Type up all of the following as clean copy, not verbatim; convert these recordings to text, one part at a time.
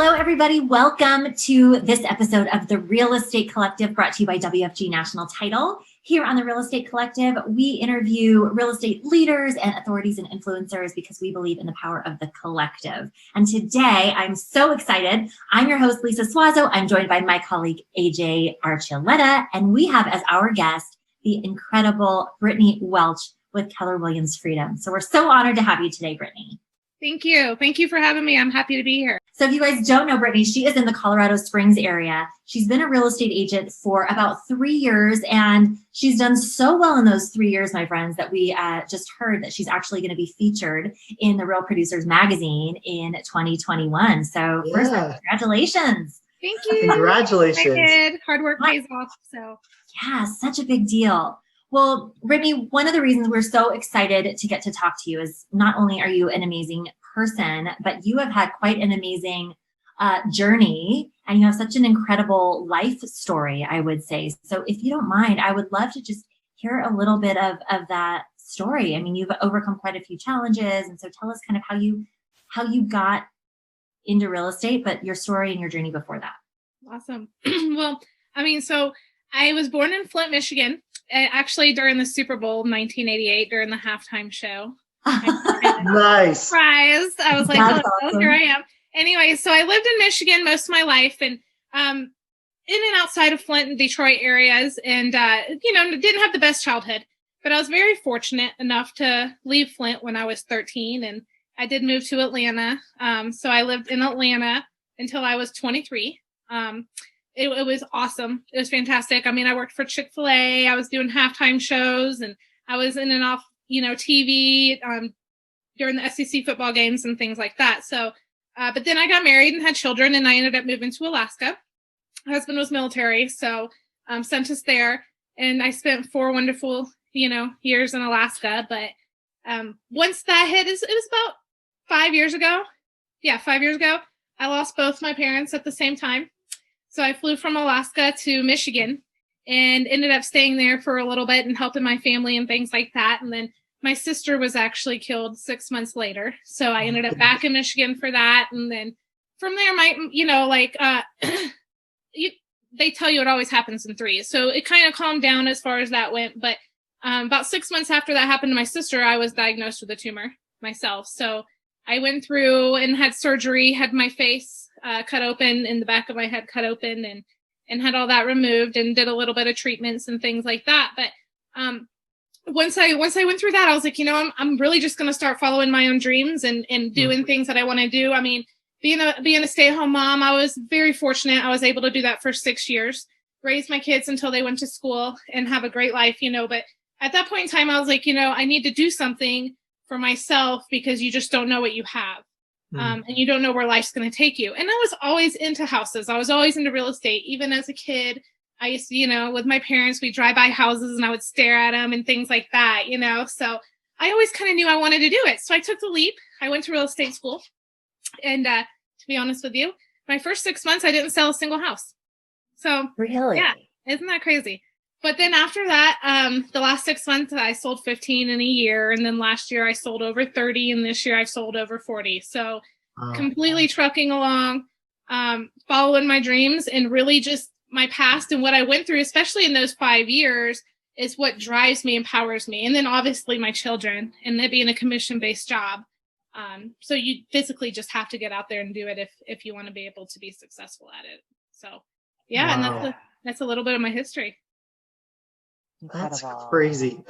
Hello, everybody. Welcome to this episode of the Real Estate Collective, brought to you by WFG National Title. Here on the Real Estate Collective, we interview real estate leaders and authorities and influencers because we believe in the power of the collective. And today, I'm so excited. I'm your host, Lisa Suazo. I'm joined by my colleague, AJ Archuleta, and we have as our guest the incredible Brittney Welch with Keller Williams Freedom. So we're so honored to have you today, Brittney. Thank you. Thank you for having me. I'm happy to be here. So if you guys don't know Brittney, she is in the Colorado Springs area. She's been a real estate agent for about 3 years, and she's done so well in those 3 years, my friends, that we just heard that she's actually going to be featured in the Real Producers magazine in 2021. So first, congratulations. Thank you. Congratulations. I did. Hard work pays off. So yeah, such a big deal. Well, Brittney, one of the reasons we're so excited to get to talk to you is not only are you an amazing person, but you have had quite an amazing journey, and you have such an incredible life story, I would say. So if you don't mind, I would love to just hear a little bit of that story. I mean, you've overcome quite a few challenges, and so tell us kind of how you got into real estate, but your story and your journey before that. Awesome. Well, I mean, so I was born in Flint, Michigan, actually during the Super Bowl 1988, during the halftime show. Nice. Surprise. I was like, awesome. Here I am. Anyway, so I lived in Michigan most of my life, and in and outside of Flint and Detroit areas, and didn't have the best childhood, but I was very fortunate enough to leave Flint when I was 13, and I did move to Atlanta. So I lived in Atlanta until I was 23. It was awesome. It was fantastic. I mean, I worked for Chick-fil-A. I was doing halftime shows, and I was in and off, TV during the SEC football games and things like that. So, but then I got married and had children, and I ended up moving to Alaska. My husband was military, so sent us there, and I spent 4 wonderful, years in Alaska. But once that hit, it was about 5 years ago. Yeah, 5 years ago, I lost both my parents at the same time. So I flew from Alaska to Michigan and ended up staying there for a little bit and helping my family and things like that. And then my sister was actually killed 6 months later. So I ended up back in Michigan for that. And then from there, they tell you it always happens in threes. So it kind of calmed down as far as that went. But about 6 months after that happened to my sister, I was diagnosed with a tumor myself. So I went through and had surgery, had my face cut open, in the back of my head cut open, and had all that removed, and did a little bit of treatments and things like that. But once I went through that, I was like, I'm really just going to start following my own dreams and doing things that I want to do. I mean, being a stay-at-home mom, I was very fortunate. I was able to do that for 6 years, raise my kids until they went to school and have a great life, But at that point in time, I was like, I need to do something for myself, because you just don't know what you have. And you don't know where life's going to take you. And I was always into houses. I was always into real estate. Even as a kid, I used to, with my parents, we'd drive by houses and I would stare at them and things like that, So I always kind of knew I wanted to do it. So I took the leap. I went to real estate school. And to be honest with you, my first 6 months, I didn't sell a single house. So really, yeah, isn't that crazy? But then after that, the last 6 months, I sold 15 in a year. And then last year I sold over 30. And this year I've sold over 40. So completely trucking along, following my dreams, and really just my past and what I went through, especially in those 5 years, is what drives me, empowers me. And then obviously my children, and it being a commission-based job. So you physically just have to get out there and do it if you want to be able to be successful at it. So yeah, wow. And that's a little bit of my history. Incredible. That's crazy.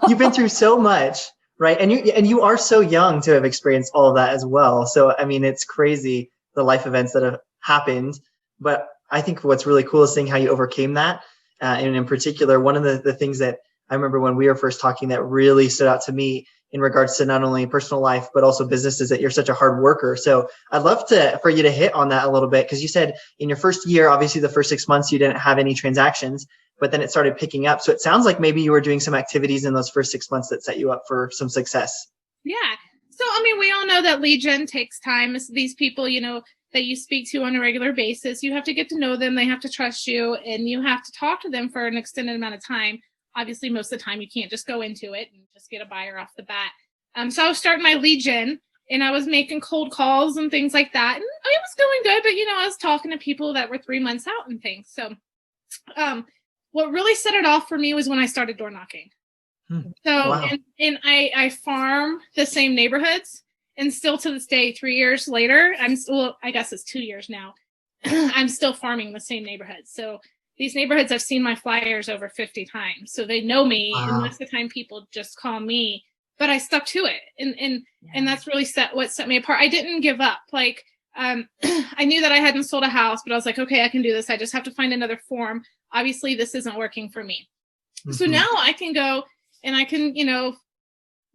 You've been through so much, right? And you are so young to have experienced all of that as well. So, I mean, it's crazy, the life events that have happened. But I think what's really cool is seeing how you overcame that. And in particular, one of the things that I remember when we were first talking that really stood out to me in regards to not only personal life, but also business, is that you're such a hard worker. So I'd love for you to hit on that a little bit, because you said in your first year, obviously the first 6 months, you didn't have any transactions, but then it started picking up. So it sounds like maybe you were doing some activities in those first 6 months that set you up for some success. Yeah. So, I mean, we all know that lead gen takes time. It's these people, that you speak to on a regular basis. You have to get to know them. They have to trust you, and you have to talk to them for an extended amount of time. Obviously, most of the time you can't just go into it and just get a buyer off the bat. So I was starting my lead gen, and I was making cold calls and things like that. And it was going good, but, I was talking to people that were 3 months out and things. So what really set it off for me was when I started door knocking. So, wow. and I farm the same neighborhoods, and still to this day, 3 years later, I guess it's 2 years now, I'm still farming the same neighborhoods. So these neighborhoods, I've seen my flyers over 50 times. So they know me. Wow. And most of the time people just call me, but I stuck to it. And that's really what set me apart. I didn't give up. Like, I knew that I hadn't sold a house, but I was like, okay, I can do this. I just have to find another form. Obviously this isn't working for me. So now I can go and I can,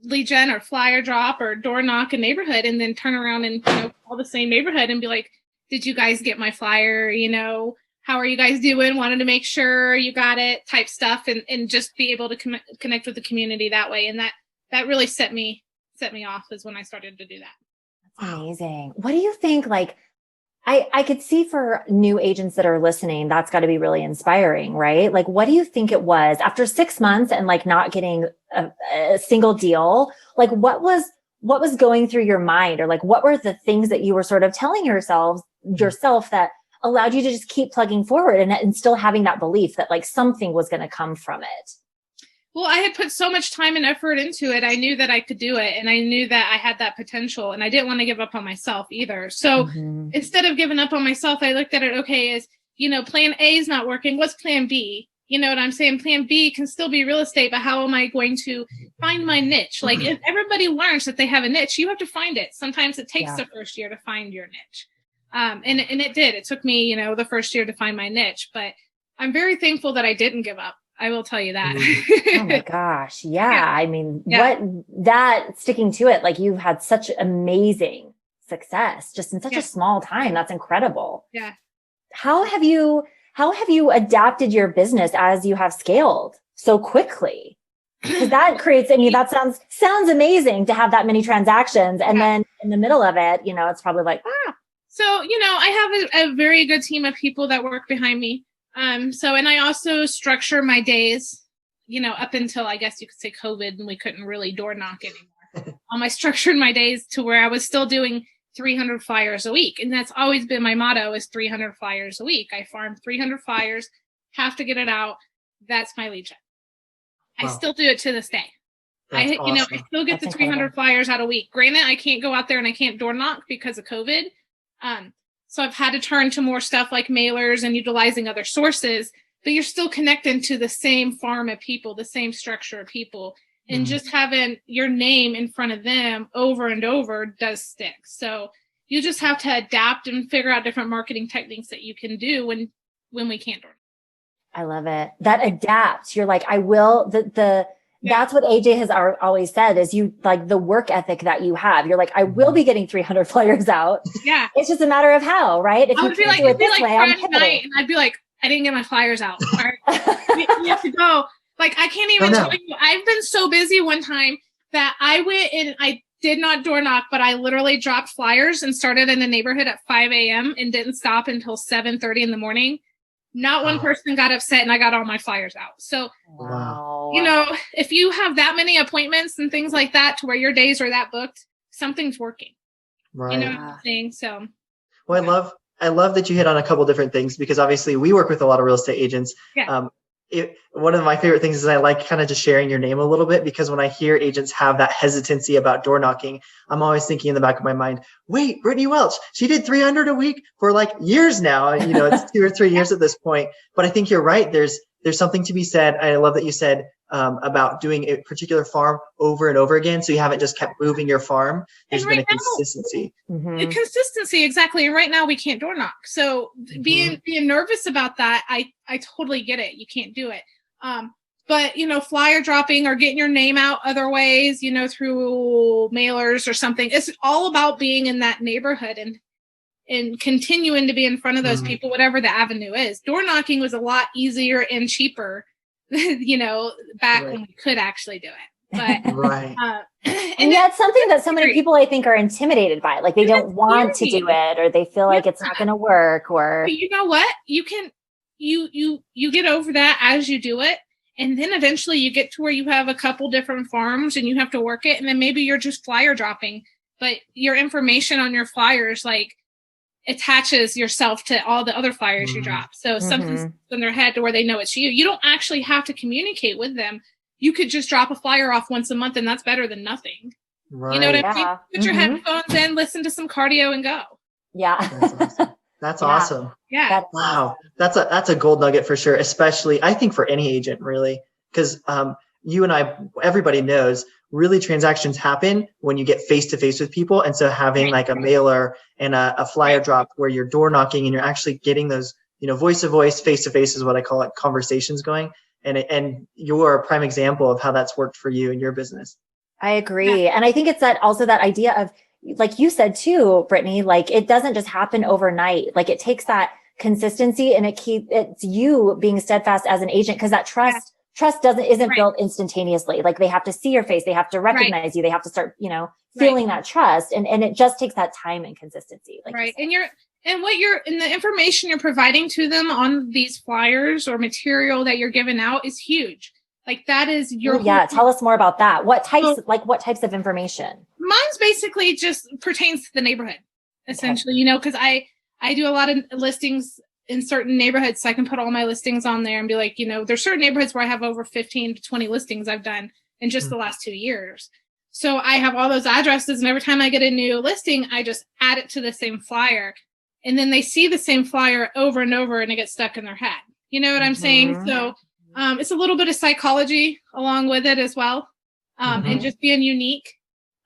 lead gen or flyer drop or door knock a neighborhood, and then turn around and, call the same neighborhood and be like, did you guys get my flyer? How are you guys doing? Wanted to make sure you got it, type stuff, and just be able to connect with the community that way. And that really set me off is when I started to do that. That's amazing. What do you think? Like, I could see for new agents that are listening, that's got to be really inspiring, right? Like, what do you think it was after 6 months and like not getting a single deal? Like, what was going through your mind, or like, what were the things that you were sort of telling yourself that allowed you to just keep plugging forward and still having that belief that like something was going to come from it? Well, I had put so much time and effort into it. I knew that I could do it, and I knew that I had that potential, and I didn't want to give up on myself either. So instead of giving up on myself, I looked at it, okay, as, plan A is not working. What's plan B? You know what I'm saying? Plan B can still be real estate, but how am I going to find my niche? Like, if everybody learns that they have a niche, you have to find it. Sometimes it takes the first year to find your niche. And it did. It took me, the first year to find my niche, but I'm very thankful that I didn't give up. I will tell you that. Oh my gosh. Yeah. I mean, sticking to it, like, you've had such amazing success just in such a small time. That's incredible. Yeah. How have you adapted your business as you have scaled so quickly? Because that creates, that sounds amazing to have that many transactions. And then in the middle of it, it's probably like, So, I have a very good team of people that work behind me. And I also structure my days, up until, I guess you could say, COVID, and we couldn't really door knock anymore. I structured my days to where I was still doing 300 flyers a week. And that's always been my motto, is 300 flyers a week. I farm 300 flyers, have to get it out. That's my lead gen. Wow. I still do it to this day. That's awesome. I still get the 300 flyers out a week. Granted, I can't go out there and I can't door knock because of COVID. So I've had to turn to more stuff like mailers and utilizing other sources, but you're still connecting to the same farm of people, the same structure of people, and just having your name in front of them over and over does stick. So you just have to adapt and figure out different marketing techniques that you can do when we can't door. I love it. That adapts. You're like, I will, that's what AJ has always said, is you like the work ethic that you have. You're like, I will be getting 300 flyers out. Yeah. It's just a matter of how, right? If I would be like, Friday night, and I'd be like, I didn't get my flyers out. You have to go. Like, I can't even tell you. I've been so busy one time that I went and I did not door knock, but I literally dropped flyers and started in the neighborhood at 5 a.m. and didn't stop until 7:30 in the morning. Not one person got upset, and I got all my flyers out. So, if you have that many appointments and things like that to where your days are that booked, something's working. Right. You know what I'm saying? So, well, I love that you hit on a couple different things, because obviously we work with a lot of real estate agents. Yeah. One of my favorite things is I like kind of just sharing your name a little bit, because when I hear agents have that hesitancy about door knocking, I'm always thinking in the back of my mind, wait, Brittney Welch, she did 300 a week for like years now. It's 2 or 3 years at this point. But I think you're right. There's something to be said. I love that you said about doing a particular farm over and over again. So you haven't just kept moving your farm. There's been a consistency. Consistency, exactly. And right now we can't door knock. So being nervous about that, I totally get it. You can't do it. But flyer dropping or getting your name out other ways, through mailers or something. It's all about being in that neighborhood and continuing to be in front of those people, whatever the avenue is. Door knocking was a lot easier and cheaper, back when we could actually do it. But and that's something that so many people, I think, are intimidated by. Like, they don't want to do it, or they feel like it's not going to work. Or, but you know what? You can you get over that as you do it, and then eventually you get to where you have a couple different farms and you have to work it, and then maybe you're just flyer dropping but your information on your flyers, like, attaches yourself to all the other flyers you drop. So something's in their head to where they know it's you. You don't actually have to communicate with them. You could just drop a flyer off once a month, and that's better than nothing. Right. You know what I mean? Put your headphones in, listen to some cardio, and go. Yeah. That's awesome. That's awesome. Yeah. Wow. That's a gold nugget for sure, especially I think for any agent really, because you and I, everybody knows really transactions happen when you get face to face with people. And so having like a mailer and a flyer drop where you're door knocking and you're actually getting those, voice to voice, face to face is what I call it, conversations going. And you're a prime example of how that's worked for you in your business. I agree. Yeah. And I think it's that idea of, like you said too, Brittney, like it doesn't just happen overnight. Like it takes that consistency, and it's you being steadfast as an agent, because that trust isn't built instantaneously. Like they have to see your face, they have to recognize you, they have to start, feeling that trust, and it just takes that time and consistency. Like and the information you're providing to them on these flyers or material that you're giving out is huge. Like that is your tell us more about that. What types of information? Mine's basically just pertains to the neighborhood, essentially, because I do a lot of listings in certain neighborhoods, so I can put all my listings on there and be like, there's certain neighborhoods where I have over 15 to 20 listings I've done in just the last 2 years. So I have all those addresses, and every time I get a new listing, I just add it to the same flyer, and then they see the same flyer over and over, and it gets stuck in their head. You know what I'm saying? So it's a little bit of psychology along with it as well, and just being unique.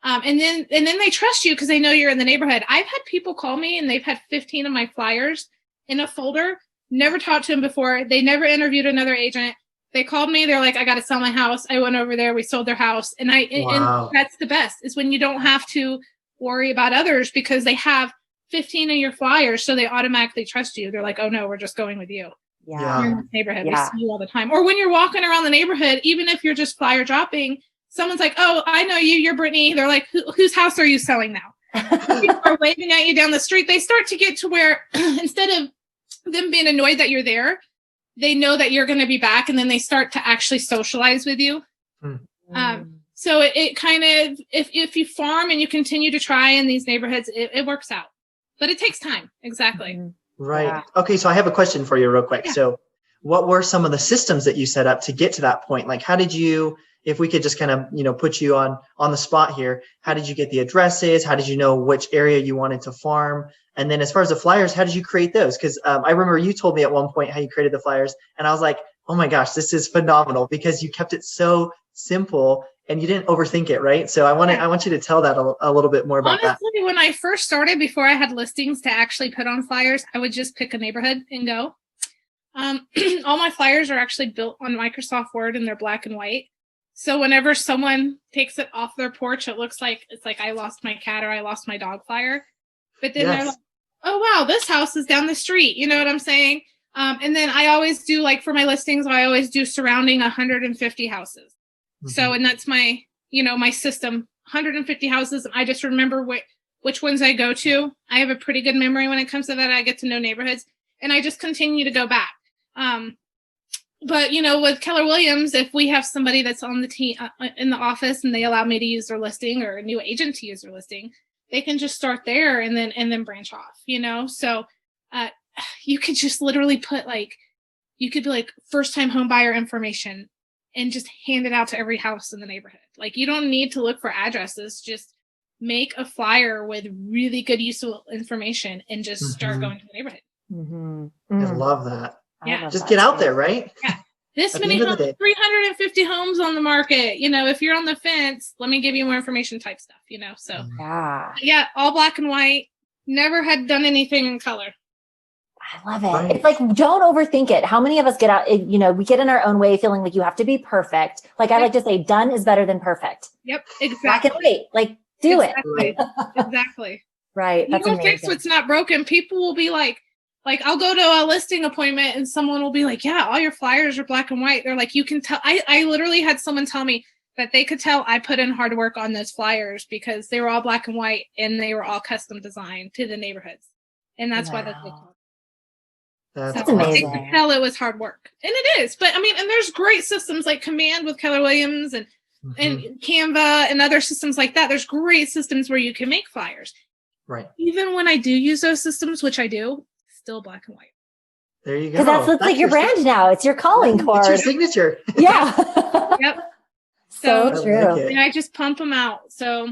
And then they trust you because they know you're in the neighborhood. I've had people call me and they've had 15 of my flyers in a folder, never talked to them before. They never interviewed another agent. They called me. They're like, I got to sell my house. I went over there. We sold their house. And and that's the best, is when you don't have to worry about others because they have 15 of your flyers. So they automatically trust you. They're like, oh no, we're just going with you. Yeah. You're in this neighborhood. We see you all the time. Or when you're walking around the neighborhood, even if you're just flyer dropping, someone's like, oh, I know you, you're Brittney. They're like, whose house are you selling now? People are waving at you down the street. They start to get to where instead of them being annoyed that you're there, they know that you're going to be back, and then they start to actually socialize with you. So it kind of, if you farm and you continue to try in these neighborhoods, it works out, but it takes time. Exactly. Right. Yeah. Okay. So I have a question for you real quick. Yeah. So what were some of the systems that you set up to get to that point? Like, how did you, if we could just kind of, put you on the spot here, how did you get the addresses? How did you know which area you wanted to farm? And then as far as the flyers, how did you create those? Because I remember you told me at one point how you created the flyers, and I was like, oh my gosh, this is phenomenal, because you kept it so simple and you didn't overthink it, right? So I want you to tell that a little bit more about that. Honestly, when I first started, before I had listings to actually put on flyers, I would just pick a neighborhood and go. All my flyers are actually built on Microsoft Word, and they're black and white. So whenever someone takes it off their porch, it's like I lost my cat or I lost my dog flyer. But then they're like, oh, wow, this house is down the street. You know what I'm saying? And then I always do, like for my listings, I always do surrounding 150 houses. So, and that's my, my system, 150 houses. And I just remember which ones I go to. I have a pretty good memory when it comes to that. I get to know neighborhoods, and I just continue to go back. But, with Keller Williams, if we have somebody that's on the team in the office and they allow me to use their listing, or a new agent to use their listing, they can just start there and then branch off, So you could just literally put you could be like first time home buyer information and just hand it out to every house in the neighborhood. Like, you don't need to look for addresses. Just make a flyer with really good useful information and just start going to the neighborhood. I love that. Yeah. Just get out there, right? Yeah. This many homes, 350 homes on the market. If you're on the fence, let me give you more information type stuff, So yeah, all black and white. Never had done anything in color. I love it. Right. It's like, don't overthink it. How many of us get out, we get in our own way feeling like you have to be perfect. Like I like to say, done is better than perfect. Yep. Exactly. Black and white. Like do it. Exactly. Right. That's amazing. Fix what's not broken. People will be like, I'll go to a listing appointment and someone will be like, yeah, all your flyers are black and white. They're like, you can tell. I literally had someone tell me that they could tell I put in hard work on those flyers because they were all black and white and they were all custom designed to the neighborhoods. And that's why that's called. That's amazing. They could tell it was hard work. And it is. But and there's great systems like Command with Keller Williams and and Canva and other systems like that. There's great systems where you can make flyers. Right. Even when I do use those systems, which I do, still black and white. There you go. Because that's like your brand now. It's your calling card. It's your signature. Yeah. Yep. So true. Like and I just pump them out. So.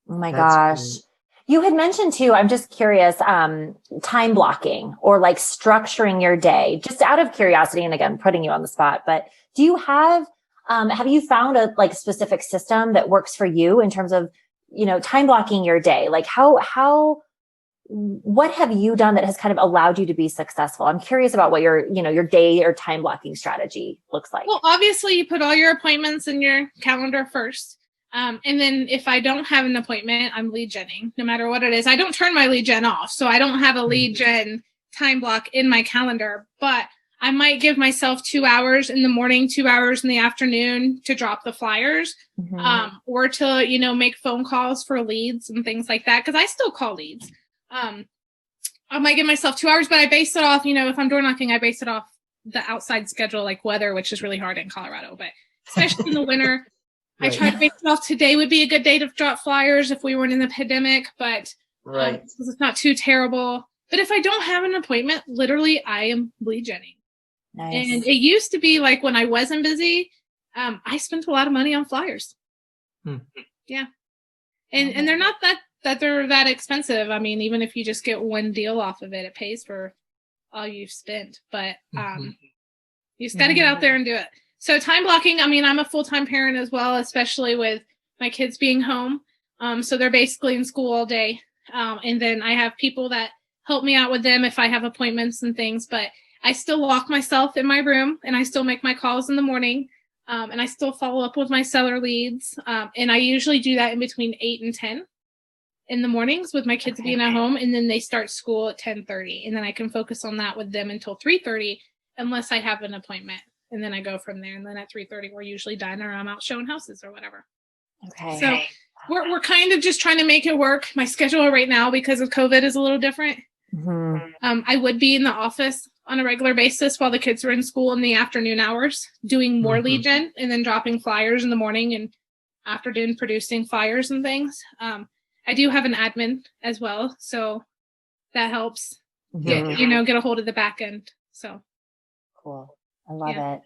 Oh my That's gosh. great. You had mentioned too, I'm just curious, time blocking or like structuring your day, just out of curiosity. And again, putting you on the spot, but do you have you found a like specific system that works for you in terms of, time blocking your day? Like what have you done that has kind of allowed you to be successful? I'm curious about what your day or time blocking strategy looks like. Well, obviously you put all your appointments in your calendar first. And then if I don't have an appointment, I'm lead genning, no matter what it is. I don't turn my lead gen off. So I don't have a lead gen time block in my calendar, but I might give myself 2 hours in the morning, 2 hours in the afternoon to drop the flyers, or to, make phone calls for leads and things like that. Cause I still call leads. I might give myself 2 hours, but I base it off, if I'm door knocking, I base it off the outside schedule, like weather, which is really hard in Colorado, but especially in the winter. Right. I try to base it off. Today would be a good day to drop flyers if we weren't in the pandemic, but it's not too terrible. But if I don't have an appointment, literally I am lead genning. Nice. And it used to be like when I wasn't busy, I spent a lot of money on flyers. Yeah. And they're not they're that expensive. I mean, even if you just get one deal off of it, it pays for all you've spent. But you just got to get out there and do it. So time blocking, I mean, I'm a full-time parent as well, especially with my kids being home. So they're basically in school all day. And then I have people that help me out with them if I have appointments and things, but I still lock myself in my room and I still make my calls in the morning. And I still follow up with my seller leads. And I usually do that in between 8 and 10 in the mornings with my kids being at home. And then they start school at 10:30. And then I can focus on that with them until 3:30, unless I have an appointment. And then I go from there. And then at 3:30, we're usually done or I'm out showing houses or whatever. Okay. So we're kind of just trying to make it work. My schedule right now, because of COVID, is a little different. I would be in the office on a regular basis while the kids are in school in the afternoon hours, doing more lead gen and then dropping flyers in the morning and afternoon producing flyers and things. I do have an admin as well. So that helps get a hold of the back end. So cool. I love it.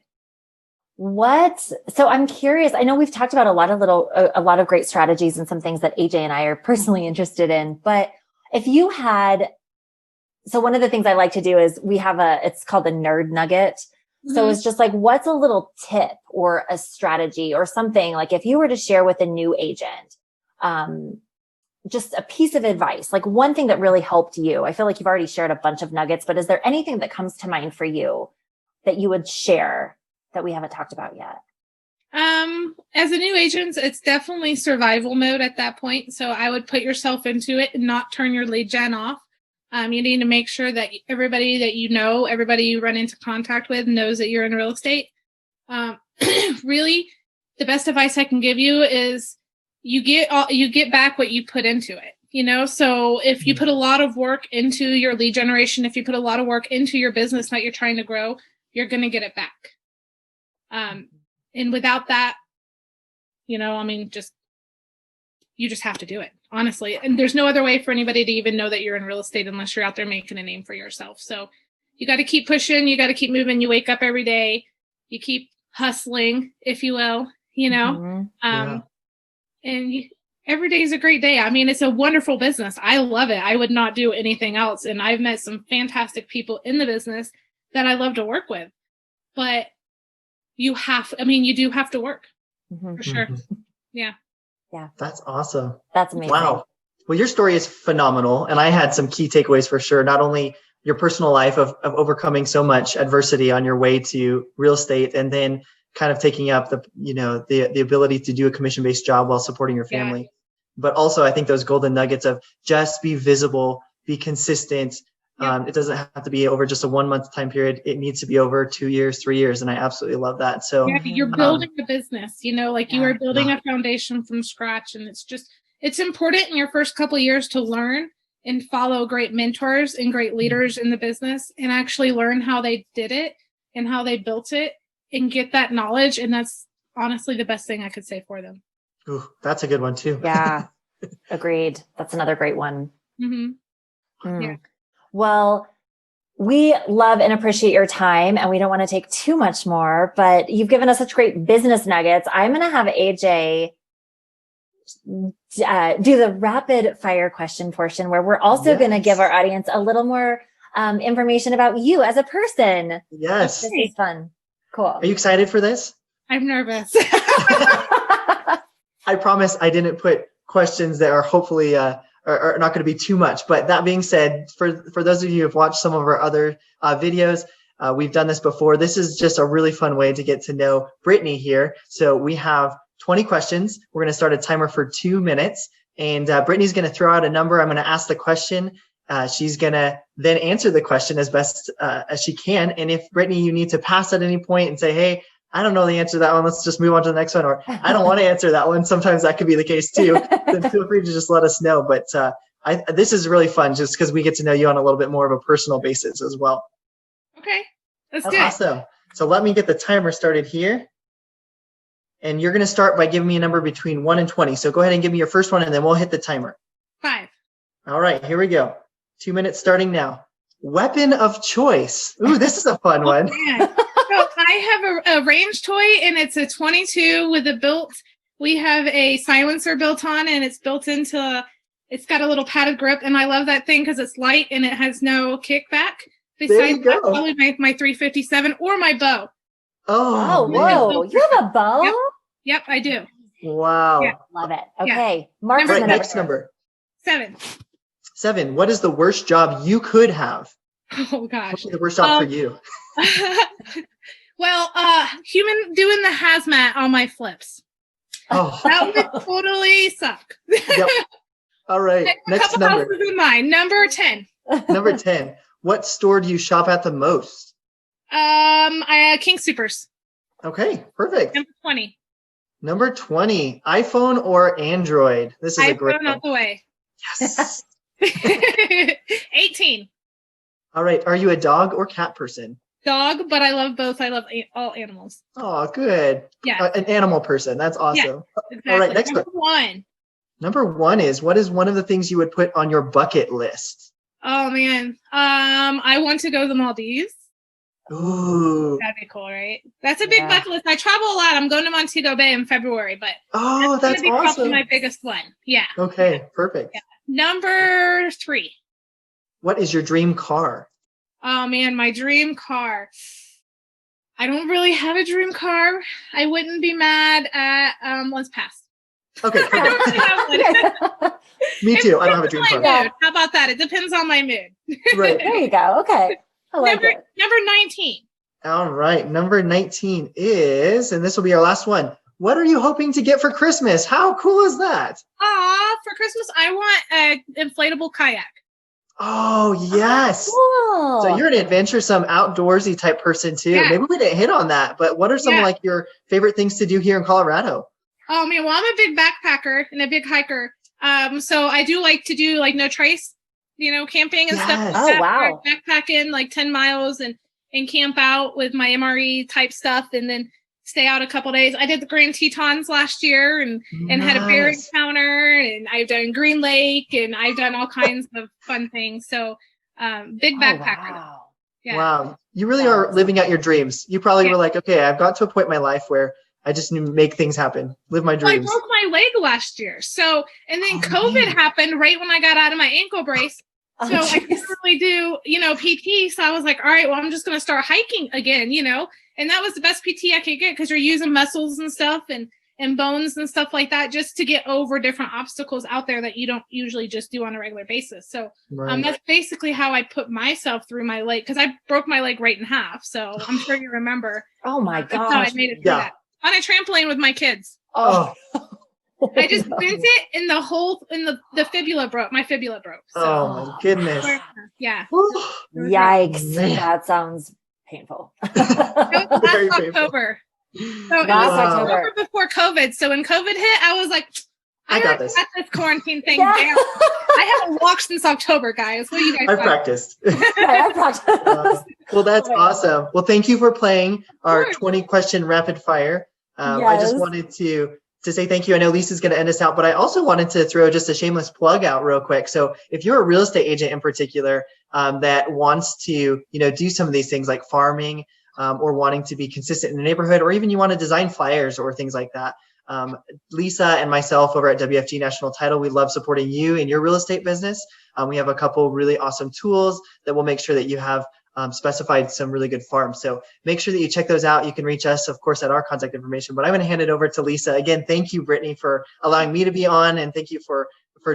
So I'm curious, I know we've talked about a lot of great strategies and some things that AJ and I are personally interested in, but if you had, so one of the things I like to do is it's called the nerd nugget. So it's just like, what's a little tip or a strategy or something, like if you were to share with a new agent, just a piece of advice, like one thing that really helped you. I feel like you've already shared a bunch of nuggets, but is there anything that comes to mind for you that you would share that we haven't talked about yet? As a new agent, it's definitely survival mode at that point. So I would put yourself into it and not turn your lead gen off. You need to make sure that everybody that everybody you run into contact with knows that you're in real estate. Really, the best advice I can give you is you get back what you put into it. So if you put a lot of work into your lead generation, if you put a lot of work into your business that you're trying to grow, you're going to get it back. And without that, you just have to do it, honestly. And there's no other way for anybody to even know that you're in real estate unless you're out there making a name for yourself. So you got to keep pushing. You got to keep moving. You wake up every day. You keep hustling, if you will, and every day is a great day. I mean, it's a wonderful business. I love it. I would not do anything else. And I've met some fantastic people in the business that I love to work with, but you do have to work for sure. Yeah. That's awesome. That's amazing. Wow. Well, your story is phenomenal. And I had some key takeaways for sure. Not only your personal life of overcoming so much adversity on your way to real estate, and then kind of taking up the ability to do a commission-based job while supporting your family. But also I think those golden nuggets of just be visible, be consistent. It doesn't have to be over just a 1 month time period. It needs to be over 2 years, 3 years. And I absolutely love that. So you're building a business, you are building a foundation from scratch. And it's important in your first couple of years to learn and follow great mentors and great leaders in the business and actually learn how they did it and how they built it and get that knowledge. And that's honestly the best thing I could say for them. Ooh, that's a good one too. Yeah. Agreed. That's another great one. Yeah. Well, we love and appreciate your time, and we don't want to take too much more, but you've given us such great business nuggets. I'm going to have AJ do the rapid fire question portion, where we're also going to give our audience a little more information about you as a person. Yes. This is fun. Cool. Are you excited for this? I'm nervous. I promise I didn't put questions that are hopefully are not going to be too much. But that being said, for those of you who have watched some of our other videos, we've done this before. This is just a really fun way to get to know Brittney here. So we have 20 questions. We're going to start a timer for 2 minutes. And Brittney's going to throw out a number. I'm going to ask the question. She's going to then answer the question as best as she can. And if, Brittney, you need to pass at any point and say, hey, I don't know the answer to that one, let's just move on to the next one. Or I don't want to answer that one. Sometimes that could be the case too. Then feel free to just let us know. But this is really fun just because we get to know you on a little bit more of a personal basis as well. Okay, let's do it. Awesome. So let me get the timer started here. And you're going to start by giving me a number between 1 and 20. So go ahead and give me your first one, and then we'll hit the timer. 5. All right, here we go. 2 minutes starting now. Weapon of choice. Ooh, this is a fun one. Man. So I have a range toy, and it's a 22 with a built. We have a silencer built on, and it's built into. It's got a little padded grip, and I love that thing because it's light and it has no kickback. Besides that, probably my 357 or my bow. Oh, whoa! You have a bow? Yep, I do. Wow. Yeah. Love it. Okay, Yeah. Mark's right, next number. 7. 7. What is the worst job you could have? Oh gosh. What's the worst job for you? Well, human doing the hazmat on my flips. Oh, That would totally suck. yep. All right. Next number. Houses in mine. Number 10. Number 10. What store do you shop at the most? King Supers. Okay, perfect. Number 20. Number 20. iPhone or Android? This is a great one. Out the way. Yes. 18. All right. Are you a dog or cat person? Dog, but I love both. I love all animals. Oh, good. Yeah. An animal person. That's awesome. Yeah, exactly. All right, next Number one. 1. Number 1 is, what is one of the things you would put on your bucket list? Oh man. I want to go to the Maldives. Ooh. That'd be cool, right? That's a big bucket list. I travel a lot. I'm going to Montego Bay in February, but that's gonna be awesome. probably my biggest one. Yeah. Okay, perfect. Yeah. Number 3. What is your dream car? Oh man, my dream car. I don't really have a dream car. I wouldn't be mad at let's pass. Okay. I don't really have one. Me too. I don't have a dream car. Mood. How about that? It depends on my mood. Right. There you go. Okay. I like it. Number 19. All right. Number 19 is, and this will be our last one. What are you hoping to get for Christmas? How cool is that? For Christmas, I want an inflatable kayak. Oh, yes. Cool. So you're an adventuresome, outdoorsy type person too. Yeah. Maybe we didn't hit on that, but what are some like your favorite things to do here in Colorado? Oh man, well, I'm a big backpacker and a big hiker. So I do like to do like no trace, camping and stuff like that. Wow. Backpack in like 10 miles and camp out with my MRE type stuff and then stay out a couple days. I did the Grand Tetons last year and had a bear encounter, and I've done Green Lake, and I've done all kinds of fun things. So big backpacker. Wow. Yeah. Wow. You really are living out your dreams. You probably were like, okay, I've got to a point in my life where I just need to make things happen, live my dreams. I broke my leg last year. So, and then COVID happened right when I got out of my ankle brace. So I couldn't really do, PT. So I was like, all right, well, I'm just going to start hiking again, and that was the best PT I could get because you're using muscles and stuff and bones and stuff like that just to get over different obstacles out there that you don't usually just do on a regular basis. So that's basically how I put myself through my leg, because I broke my leg right in half. So I'm sure you remember. Oh my gosh. That's how I made it through that. On a trampoline with my kids. Oh. I just bent it and the fibula broke. My fibula broke. So. Oh my goodness. Yeah. Yikes. That sounds painful. Very last painful. October. So it was October before COVID. So when COVID hit, I was like, I got this quarantine thing down. I haven't walked since October, guys. What do you guys I practiced. I practiced. Well, that's awesome. Well, thank you for playing our 20 question rapid fire. I just wanted to say thank you. I know Lisa's going to end us out, but I also wanted to throw just a shameless plug out real quick. So if you're a real estate agent in particular that wants to, do some of these things like farming or wanting to be consistent in the neighborhood, or even you want to design flyers or things like that, Lisa and myself over at WFG National Title, we love supporting you in your real estate business. We have a couple really awesome tools that will make sure that you have specified some really good farms. So make sure that you check those out. You can reach us, of course, at our contact information, but I'm going to hand it over to Lisa. Again, thank you, Brittney, for allowing me to be on, and thank you for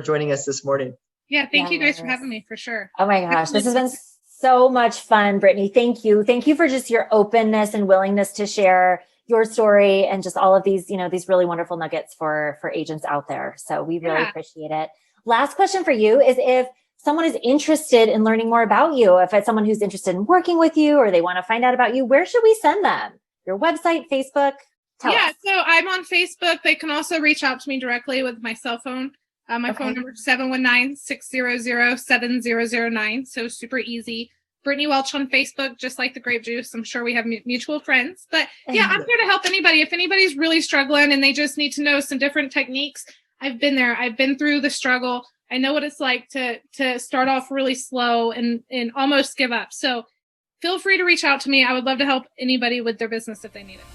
joining us this morning. Yeah, thank you guys for having me, for sure. Oh my gosh, this has been so much fun, Brittney. Thank you. Thank you for just your openness and willingness to share your story and just all of these, these really wonderful nuggets for agents out there. So we really appreciate it. Last question for you is, if someone is interested in learning more about you, if it's someone who's interested in working with you or they want to find out about you, where should we send them? Your website, Facebook? Tell us. So I'm on Facebook. They can also reach out to me directly with my cell phone. My phone number is 719-600-7009. So super easy. Brittney Welch on Facebook, just like the grape juice. I'm sure we have mutual friends. But yeah, I'm here to help anybody. If anybody's really struggling and they just need to know some different techniques, I've been there. I've been through the struggle. I know what it's like to start off really slow and almost give up. So feel free to reach out to me. I would love to help anybody with their business if they need it.